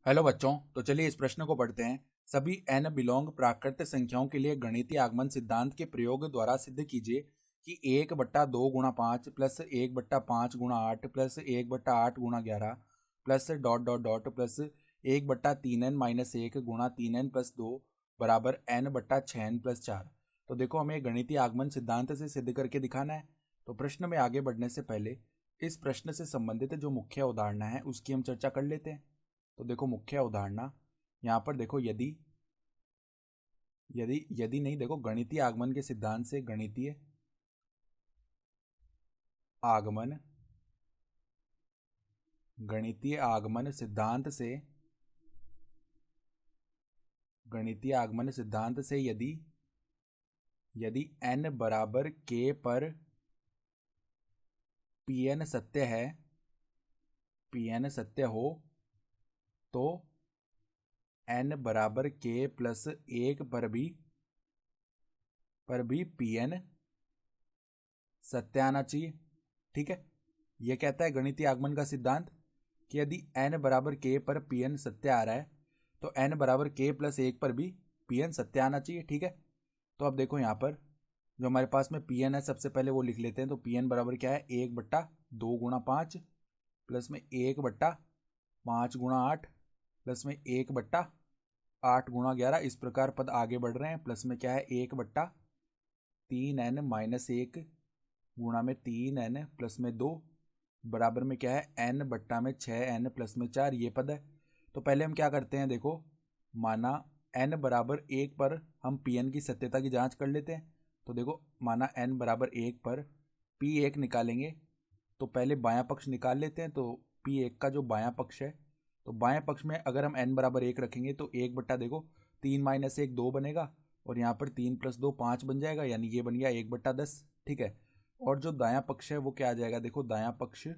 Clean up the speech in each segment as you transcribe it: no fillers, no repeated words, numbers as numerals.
Hello बच्चों, तो चलिए इस प्रश्न को पढ़ते हैं। सभी n बिलोंग प्राकृत संख्याओं के लिए गणितीय आगमन सिद्धांत के प्रयोग द्वारा सिद्ध कीजिए कि 1/2 × 5 plus 1/5 × 8 plus 1/8 × 11 plus dot dot dot plus 1/3n-1 × 3n+2 बराबर n/6n+4। तो देखो, हमें गणितीय आगमन सिद्धांत से सिद्ध करके दिखाना है। तो प्रश्न में आगे बढ़ने से पहले इस प्रश्न से संबंधित जो मुख्य उदाहरणा है उसकी हम चर्चा कर लेते हैं। तो देखो, मुख्य अवधारणा यहाँ पर देखो, यदि यदि यदि नहीं, देखो, गणितीय आगमन के सिद्धांत से आगमन गणितीय आगमन सिद्धांत से यदि यदि n बराबर k पर Pn सत्य हो तो n बराबर k प्लस 1 पर भी Pn सत्य आना चाहिए। ठीक है, यह कहता है गणितीय आगमन का सिद्धांत कि यदि n बराबर k पर Pn सत्य आ रहा है तो n बराबर k प्लस 1 पर भी Pn सत्य आना चाहिए। ठीक है, तो अब देखो, यहाँ पर जो हमारे पास में Pn है, सबसे पहले वो लिख लेते हैं। तो Pn बराबर क्या है, 1/2 × 5 प्लस में 1/5 × 8 प्लस में 1/8 × 11। इस प्रकार पद आगे बढ़ रहे हैं। प्लस में क्या है, 1/3n-1 गुणा में 3n प्लस में 2 बराबर में क्या है, n/6n+4। ये पद है। तो पहले हम क्या करते हैं, देखो, माना n बराबर 1 पर हम Pn की सत्यता की जांच कर लेते हैं। तो देखो, माना n बराबर 1 पर P1 निकालेंगे। तो पहले बायां पक्ष निकाल लेते हैं। तो P1 का जो बायां पक्ष है, तो बाएं पक्ष में अगर हम n बराबर 1 रखेंगे तो 1 बट्टा, देखो, 3 - 1 2 बनेगा, और यहाँ पर 3 + 2 5 बन जाएगा, यानी ये बन गया 1/10। ठीक है, और जो दायां पक्ष है वो क्या आ जाएगा, देखो, दायां पक्ष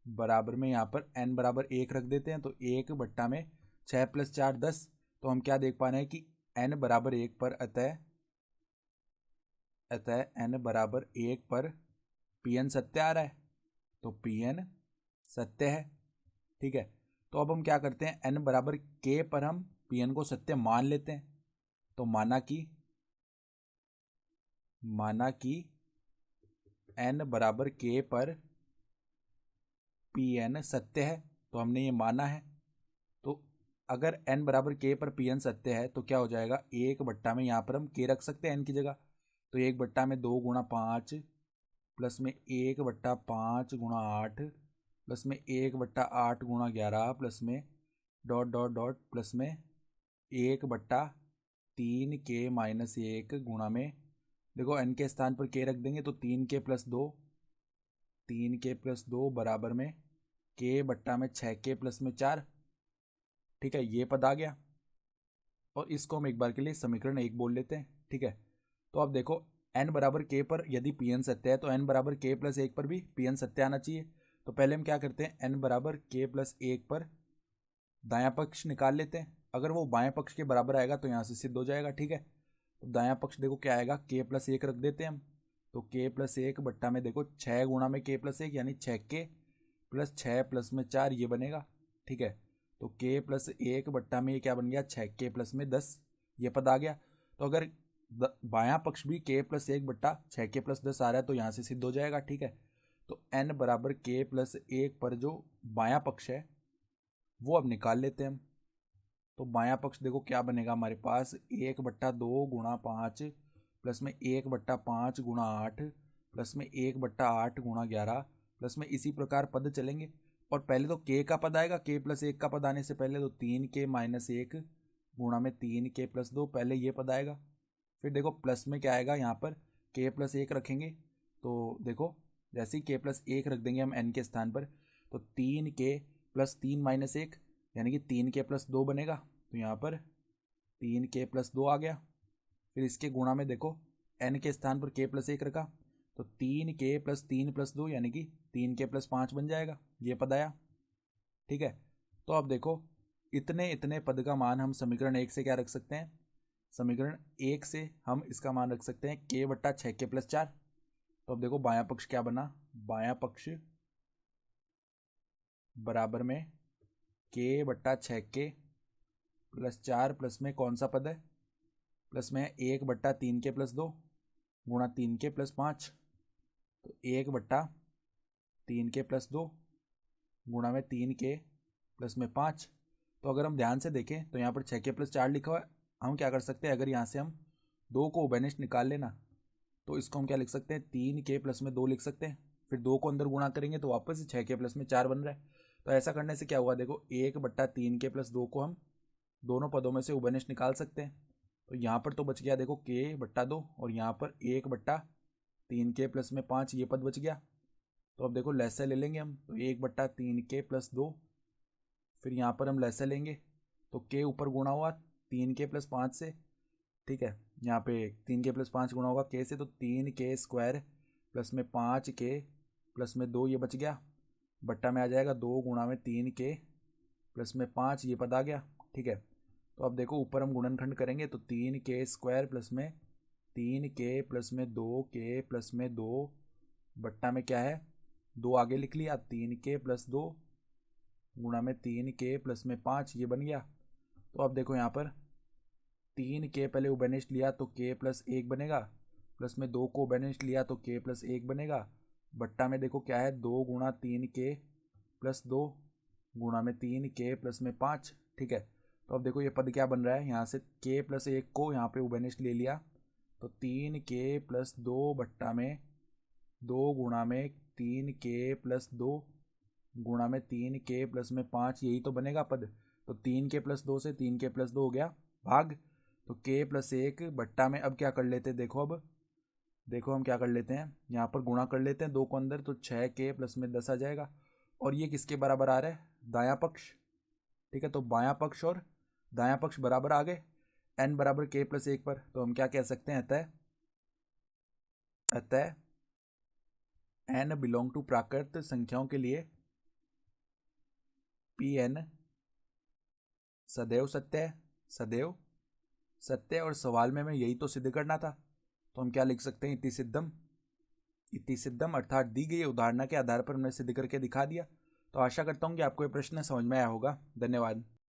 बराबर में यहाँ पर n बराबर 1 रख देते हैं। तो 1/6 + 4 10। तो हम क्या देख पा रहे हैं कि n बराबर 1 पर अतः n बराबर 1 पर Pn सत्य आ रहा है। तो Pn सत्य है। ठीक है, तो अब हम क्या करते हैं, n बराबर k पर हम Pn को सत्य मान लेते हैं। तो माना कि n बराबर k पर Pn सत्य है। तो हमने ये माना है। तो अगर n बराबर k पर Pn सत्य है तो क्या हो जाएगा, 1 में यहाँ पर हम k रख सकते हैं n की जगह। तो 1/2 × 5 प्लस में 1/5 × 8 प्लस में 1/8 × 11 प्लस में डॉट डॉट डॉट प्लस में 1/3k-1 गुणा में, देखो, n के स्थान पर k रख देंगे तो 3k + 2 बराबर में k/6k+4। ठीक है, ये पद आ गया, और इसको हम एक बार के लिए समीकरण 1 बोल लेते हैं। ठीक है, तो अब देखो, n बराबर k पर यदि Pn सत्य है तो n बराबर k + 1 पर भी Pn सत्य आना चाहिए। तो पहले हम क्या करते हैं, n बराबर k + 1 पर दायां पक्ष निकाल लेते हैं। अगर वो बाएं पक्ष के बराबर आएगा तो यहाँ से सिद्ध हो जाएगा। ठीक है, तो दायां पक्ष देखो क्या आएगा, k + 1 रख देते हैं हम। तो k + 1 बट्टा में, देखो, 6 गुणा में k + 1 यानी 6k प्लस 6 प्लस में 4, ये बनेगा। ठीक है, तो k + 1 बट्टा में ये क्या बन गया, 6k प्लस में 10। ये पद आ गया। तो अगर बायां पक्ष भी k + 1 बट्टा 6k प्लस 10 आ रहा है तो यहाँ से सिद्ध हो जाएगा। ठीक है, तो n बराबर k + 1 पर जो बायां पक्ष है वो अब निकाल लेते हैं हम। तो बायां पक्ष देखो क्या बनेगा हमारे पास, 1/2 × 5 प्लस में 1/5 × 8 प्लस में 1/8 × 11 प्लस में इसी प्रकार पद चलेंगे। और पहले तो k का पद आएगा, k + 1 का पद आने से पहले तो 3k-1 गुणा में 3k + 2, पहले ये पद आएगा। फिर देखो प्लस में क्या आएगा, यहाँ पर k + 1 रखेंगे। तो देखो, जैसे ही k + 1 रख देंगे हम n के स्थान पर, तो 3k + 3 - 1 यानी कि 3k + 2 बनेगा। तो यहाँ पर 3k + 2 आ गया। फिर इसके गुणा में देखो, n के स्थान पर k + 1 रखा, तो 3k + 3 + 2 यानी कि 3k + 5 बन जाएगा। ये पद आया। ठीक है, तो अब देखो, इतने इतने पद का मान हम समीकरण 1 से क्या रख सकते हैं, समीकरण 1 से हम इसका मान रख सकते हैं k/6k + 4। तो अब देखो, बायां पक्ष क्या बना, बायां पक्ष बराबर में के बट्टा 6k प्लस 4 प्लस में कौन सा पद है, प्लस में 1 बट्टा 3k प्लस 2 गुणा 3k प्लस 5, तो 1 बट्टा 3k प्लस 2 गुणा में 3k प्लस में 5। तो अगर हम ध्यान से देखें तो यहाँ पर 6k प्लस 4 लिखा हुआ है। हम क्या कर सकते हैं, अगर यहाँ से हम 2 को उभयनिष्ठ निकाल लेना तो इसको हम क्या लिख सकते हैं, 3k प्लस में 2 लिख सकते हैं। फिर 2 को अंदर गुणा करेंगे तो वापस 6k प्लस में 4 बन रहा है। तो ऐसा करने से क्या हुआ, देखो 1 बट्टा 3k प्लस 2 को हम दोनों पदों में से उभयनिष्ठ निकाल सकते हैं। तो यहाँ पर तो बच गया देखो k बट्टा 2 और यहाँ पर 1 बट्टा 3k प्लस में 5 ये पद बच गया। तो अब देखो लहसा ले लेंगे हम, तो 1 बट्टा 3k प्लस 2, फिर यहाँ पर हम लहसा लेंगे तो k ऊपर गुणा हुआ 3k प्लस 5 से, ठीक है। यहाँ पे 3k प्लस 5 गुणा होगा k से, तो 3k स्क्वायर प्लस में 5k प्लस में 2 ये बच गया, बट्टा में आ जाएगा 2 गुणा में 3k प्लस में 5 ये पद आ गया, ठीक है। तो अब देखो ऊपर हम गुणनखंड करेंगे तो 3k स्क्वायर प्लस में 3k प्लस में 2k प्लस में 2 बट्टा में क्या है 2 आगे लिख लिया, 3k प्लस 2 गुणा में 3k प्लस में 5 ये बन गया। तो अब देखो यहाँ पर 3k पहले उभयनिष्ठ लिया तो k प्लस 1 बनेगा, प्लस में 2 को उभयनिष्ठ लिया तो k प्लस 1 बनेगा, बट्टा में देखो क्या है 2 गुणा 3k प्लस 2 गुणा में 3k प्लस में 5, ठीक है। तो अब देखो ये पद क्या बन रहा है, यहाँ से k प्लस 1 को यहाँ पे उभयनिष्ठ ले लिया तो 3k प्लस 2 बट्टा में 2 गुणा में 3k प्लस 2 गुणा में 3k प्लस में 5 यही तो बनेगा पद। तो 3k प्लस 2 से 3k प्लस 2 हो गया भाग, तो k प्लस 1 बट्टा में अब क्या कर लेते हैं, देखो अब देखो हम क्या कर लेते हैं, यहाँ पर गुणा कर लेते हैं 2 को अंदर तो 6k प्लस में 10 आ जाएगा। और ये किसके बराबर आ रहा है, दायां पक्ष, ठीक है। तो बायां पक्ष और दायां पक्ष बराबर आ गए n बराबर k प्लस 1 पर। तो हम क्या कह सकते हैं, अतः n बिलोंग टू प्राकृत संख्याओं के लिए Pn सदैव सत्य है, सदैव सत्य। और सवाल में हमें यही तो सिद्ध करना था, तो हम क्या लिख सकते हैं, इति सिद्धम अर्थात दी गई उदाहरण के आधार पर हमने सिद्ध करके दिखा दिया। तो आशा करता हूँ कि आपको ये प्रश्न समझ में आया होगा। धन्यवाद।